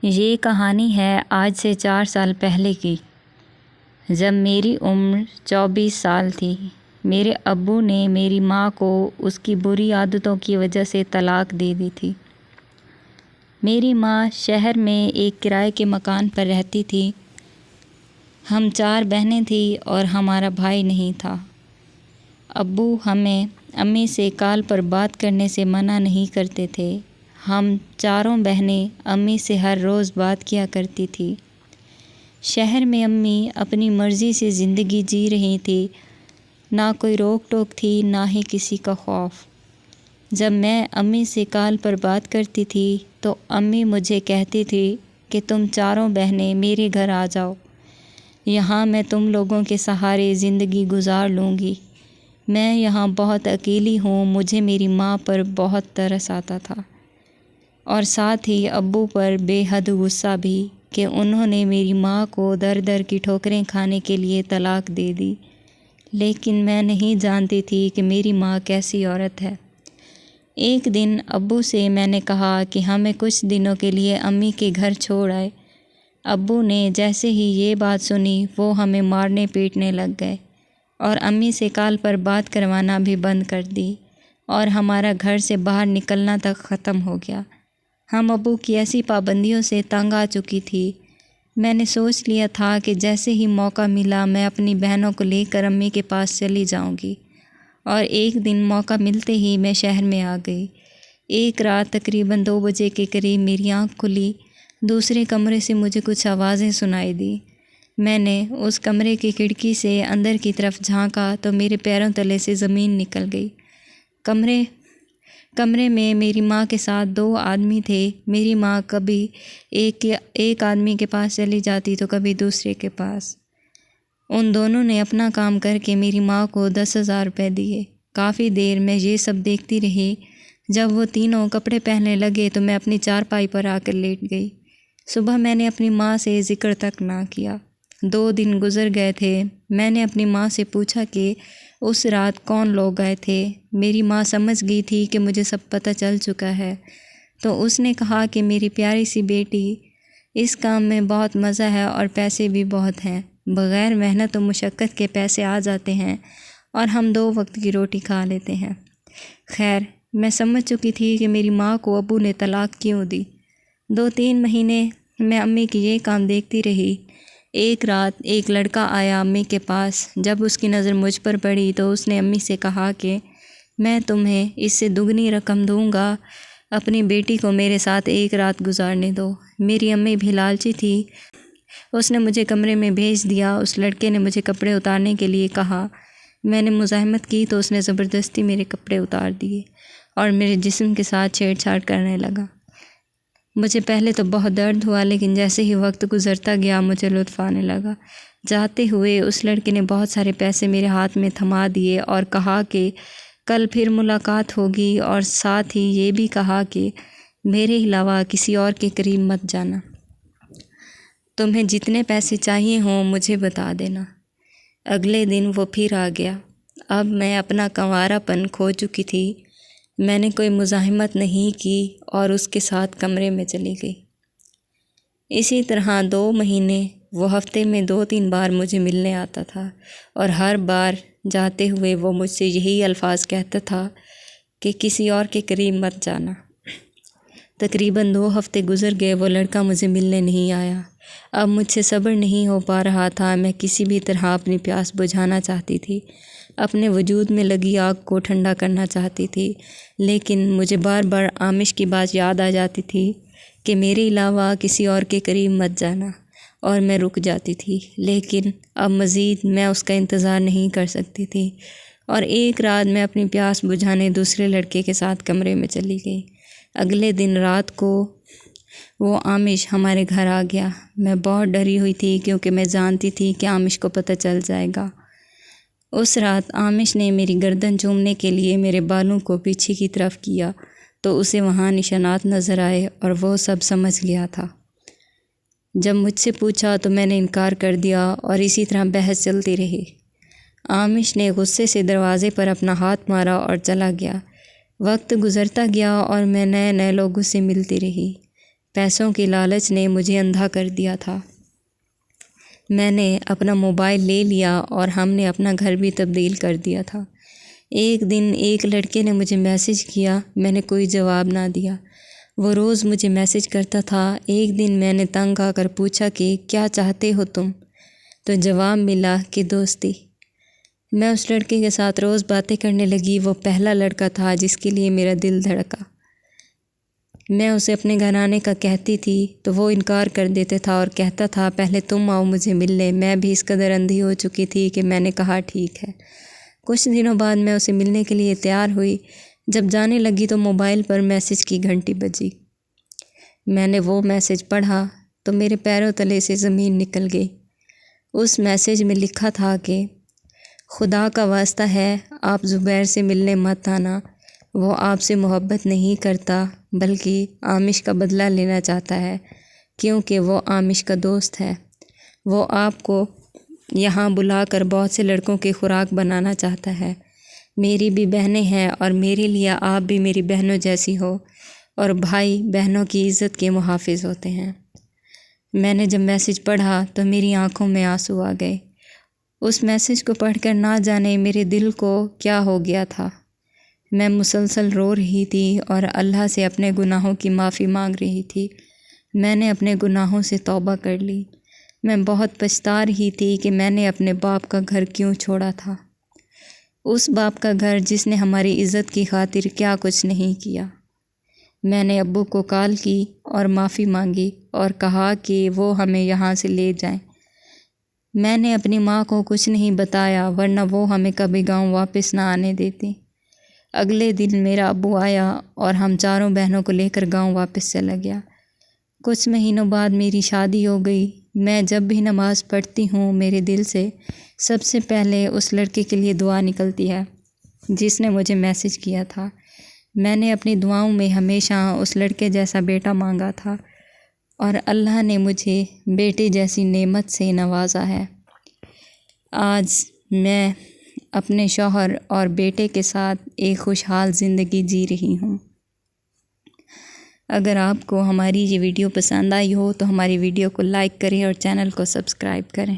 یہ کہانی ہے آج سے 4 سال پہلے کی، جب میری عمر 24 سال تھی۔ میرے ابو نے میری ماں کو اس کی بری عادتوں کی وجہ سے طلاق دے دی تھی۔ میری ماں شہر میں ایک کرائے کے مکان پر رہتی تھی۔ ہم 4 بہنیں تھیں اور ہمارا بھائی نہیں تھا۔ ابو ہمیں امی سے کال پر بات کرنے سے منع نہیں کرتے تھے۔ ہم 4 بہنیں امی سے ہر روز بات کیا کرتی تھی۔ شہر میں امی اپنی مرضی سے زندگی جی رہی تھی، نہ کوئی روک ٹوک تھی نہ ہی کسی کا خوف۔ جب میں امی سے کال پر بات کرتی تھی تو امی مجھے کہتی تھی کہ تم 4 بہنیں میرے گھر آ جاؤ، یہاں میں تم لوگوں کے سہارے زندگی گزار لوں گی۔ میں یہاں بہت اکیلی ہوں، مجھے میری ماں پر بہت ترس آتا تھا اور ساتھ ہی ابو پر بے حد غصہ بھی کہ انہوں نے میری ماں کو در در کی ٹھوکریں کھانے کے لیے طلاق دے دی۔ لیکن میں نہیں جانتی تھی کہ میری ماں کیسی عورت ہے۔ ایک دن ابو سے میں نے کہا کہ ہمیں کچھ دنوں کے لیے امی کے گھر چھوڑ آئے۔ ابو نے جیسے ہی یہ بات سنی وہ ہمیں مارنے پیٹنے لگ گئے اور امی سے کال پر بات کروانا بھی بند کر دی اور ہمارا گھر سے باہر نکلنا تک ختم ہو گیا۔ ہم ابو کی ایسی پابندیوں سے تنگ آ چکی تھی۔ میں نے سوچ لیا تھا کہ جیسے ہی موقع ملا میں اپنی بہنوں کو لے کر امی کے پاس چلی جاؤں گی، اور ایک دن موقع ملتے ہی میں شہر میں آ گئی۔ ایک رات تقریباً 2 بجے کے قریب میری آنکھ کھلی۔ دوسرے کمرے سے مجھے کچھ آوازیں سنائی دیں۔ میں نے اس کمرے کی کھڑکی سے اندر کی طرف جھانکا تو میرے پیروں تلے سے زمین نکل گئی۔ کمرے میں میری ماں کے ساتھ 2 آدمی تھے۔ میری ماں کبھی ایک آدمی کے پاس چلی جاتی تو کبھی دوسرے کے پاس۔ ان دونوں نے اپنا کام کر کے میری ماں کو 10,000 روپے دیے۔ کافی دیر میں یہ سب دیکھتی رہی۔ جب وہ تینوں کپڑے پہننے لگے تو میں اپنی چارپائی پر آ کر لیٹ گئی۔ صبح میں نے اپنی ماں سے ذکر تک نہ کیا۔ 2 دن گزر گئے تھے۔ میں نے اپنی ماں سے پوچھا کہ اس رات کون لوگ آئے تھے۔ میری ماں سمجھ گئی تھی کہ مجھے سب پتہ چل چکا ہے، تو اس نے کہا کہ میری پیاری سی بیٹی، اس کام میں بہت مزہ ہے اور پیسے بھی بہت ہیں۔ بغیر محنت و مشقت کے پیسے آ جاتے ہیں اور ہم 2 وقت کی روٹی کھا لیتے ہیں۔ خیر، میں سمجھ چکی تھی کہ میری ماں کو ابو نے طلاق کیوں دی۔ 2-3 مہینے میں امی کی یہ کام دیکھتی رہی۔ ایک رات ایک لڑکا آیا امی کے پاس۔ جب اس کی نظر مجھ پر پڑی تو اس نے امی سے کہا کہ میں تمہیں اس سے دگنی رقم دوں گا، اپنی بیٹی کو میرے ساتھ ایک رات گزارنے دو۔ میری امی بھی لالچی تھی، اس نے مجھے کمرے میں بھیج دیا۔ اس لڑکے نے مجھے کپڑے اتارنے کے لیے کہا۔ میں نے مزاحمت کی تو اس نے زبردستی میرے کپڑے اتار دیے اور میرے جسم کے ساتھ چھیڑ چھاڑ کرنے لگا۔ مجھے پہلے تو بہت درد ہوا، لیکن جیسے ہی وقت گزرتا گیا مجھے لطف آنے لگا۔ جاتے ہوئے اس لڑکے نے بہت سارے پیسے میرے ہاتھ میں تھما دیے اور کہا کہ کل پھر ملاقات ہوگی، اور ساتھ ہی یہ بھی کہا کہ میرے علاوہ کسی اور کے قریب مت جانا۔ تمہیں جتنے پیسے چاہیے ہوں مجھے بتا دینا۔ اگلے دن وہ پھر آ گیا۔ اب میں اپنا کنوارا پن کھو چکی تھی۔ میں نے کوئی مزاحمت نہیں کی اور اس کے ساتھ کمرے میں چلی گئی۔ اسی طرح 2 مہینے وہ ہفتے میں 2-3 بار مجھے ملنے آتا تھا، اور ہر بار جاتے ہوئے وہ مجھ سے یہی الفاظ کہتا تھا کہ کسی اور کے قریب مت جانا۔ تقریباً 2 ہفتے گزر گئے، وہ لڑکا مجھے ملنے نہیں آیا۔ اب مجھ سے صبر نہیں ہو پا رہا تھا۔ میں کسی بھی طرح اپنی پیاس بجھانا چاہتی تھی، اپنے وجود میں لگی آگ کو ٹھنڈا کرنا چاہتی تھی، لیکن مجھے بار بار عامش کی بات یاد آ جاتی تھی کہ میرے علاوہ کسی اور کے قریب مت جانا، اور میں رک جاتی تھی۔ لیکن اب مزید میں اس کا انتظار نہیں کر سکتی تھی، اور ایک رات میں اپنی پیاس بجھانے دوسرے لڑکے کے ساتھ کمرے میں چلی گئی۔ اگلے دن رات کو وہ عامش ہمارے گھر آ گیا۔ میں بہت ڈری ہوئی تھی کیونکہ میں جانتی تھی کہ عامش کو پتہ چل جائے گا۔ اس رات عامش نے میری گردن چومنے کے لیے میرے بالوں کو پیچھے کی طرف کیا تو اسے وہاں نشانات نظر آئے اور وہ سب سمجھ گیا تھا۔ جب مجھ سے پوچھا تو میں نے انکار کر دیا اور اسی طرح بحث چلتی رہی۔ عامش نے غصے سے دروازے پر اپنا ہاتھ مارا اور چلا گیا۔ وقت گزرتا گیا اور میں نئے لوگوں سے ملتی رہی۔ پیسوں کی لالچ نے مجھے اندھا کر دیا تھا۔ میں نے اپنا موبائل لے لیا اور ہم نے اپنا گھر بھی تبدیل کر دیا تھا۔ ایک دن ایک لڑکے نے مجھے میسج کیا، میں نے کوئی جواب نہ دیا۔ وہ روز مجھے میسج کرتا تھا۔ ایک دن میں نے تنگ آ کر پوچھا کہ کیا چاہتے ہو تم؟ تو جواب ملا کہ دوستی۔ میں اس لڑکے کے ساتھ روز باتیں کرنے لگی۔ وہ پہلا لڑکا تھا جس کے لیے میرا دل دھڑکا۔ میں اسے اپنے گھر آنے کا کہتی تھی تو وہ انکار کر دیتے تھا اور کہتا تھا پہلے تم آؤ مجھے ملنے۔ میں بھی اس قدر اندھی ہو چکی تھی کہ میں نے کہا ٹھیک ہے۔ کچھ دنوں بعد میں اسے ملنے کے لیے تیار ہوئی۔ جب جانے لگی تو موبائل پر میسج کی گھنٹی بجی۔ میں نے وہ میسج پڑھا تو میرے پیروں تلے سے زمین نکل گئی۔ اس میسج میں لکھا تھا کہ خدا کا واسطہ ہے آپ زبیر سے ملنے مت آنا، وہ آپ سے محبت نہیں کرتا بلکہ عامش کا بدلہ لینا چاہتا ہے کیونکہ وہ عامش کا دوست ہے۔ وہ آپ کو یہاں بلا کر بہت سے لڑکوں کی خوراک بنانا چاہتا ہے۔ میری بھی بہنیں ہیں اور میرے لیے آپ بھی میری بہنوں جیسی ہو، اور بھائی بہنوں کی عزت کے محافظ ہوتے ہیں۔ میں نے جب میسج پڑھا تو میری آنکھوں میں آنسو آ گئے۔ اس میسج کو پڑھ کر نہ جانے میرے دل کو کیا ہو گیا تھا۔ میں مسلسل رو رہی تھی اور اللہ سے اپنے گناہوں کی معافی مانگ رہی تھی۔ میں نے اپنے گناہوں سے توبہ کر لی۔ میں بہت پچھتا رہی تھی کہ میں نے اپنے باپ کا گھر کیوں چھوڑا تھا، اس باپ کا گھر جس نے ہماری عزت کی خاطر کیا کچھ نہیں کیا۔ میں نے ابو کو کال کی اور معافی مانگی اور کہا کہ وہ ہمیں یہاں سے لے جائیں۔ میں نے اپنی ماں کو کچھ نہیں بتایا ورنہ وہ ہمیں کبھی گاؤں واپس نہ آنے دیتی۔ اگلے دن میرا ابو آیا اور ہم چاروں بہنوں کو لے کر گاؤں واپس چلا گیا۔ کچھ مہینوں بعد میری شادی ہو گئی۔ میں جب بھی نماز پڑھتی ہوں میرے دل سے سب سے پہلے اس لڑکے کے لیے دعا نکلتی ہے جس نے مجھے میسج کیا تھا۔ میں نے اپنی دعاؤں میں ہمیشہ اس لڑکے جیسا بیٹا مانگا تھا اور اللہ نے مجھے بیٹے جیسی نعمت سے نوازا ہے۔ آج میں اپنے شوہر اور بیٹے کے ساتھ ایک خوشحال زندگی جی رہی ہوں۔ اگر آپ کو ہماری یہ ویڈیو پسند آئی ہو تو ہماری ویڈیو کو لائک کریں اور چینل کو سبسکرائب کریں۔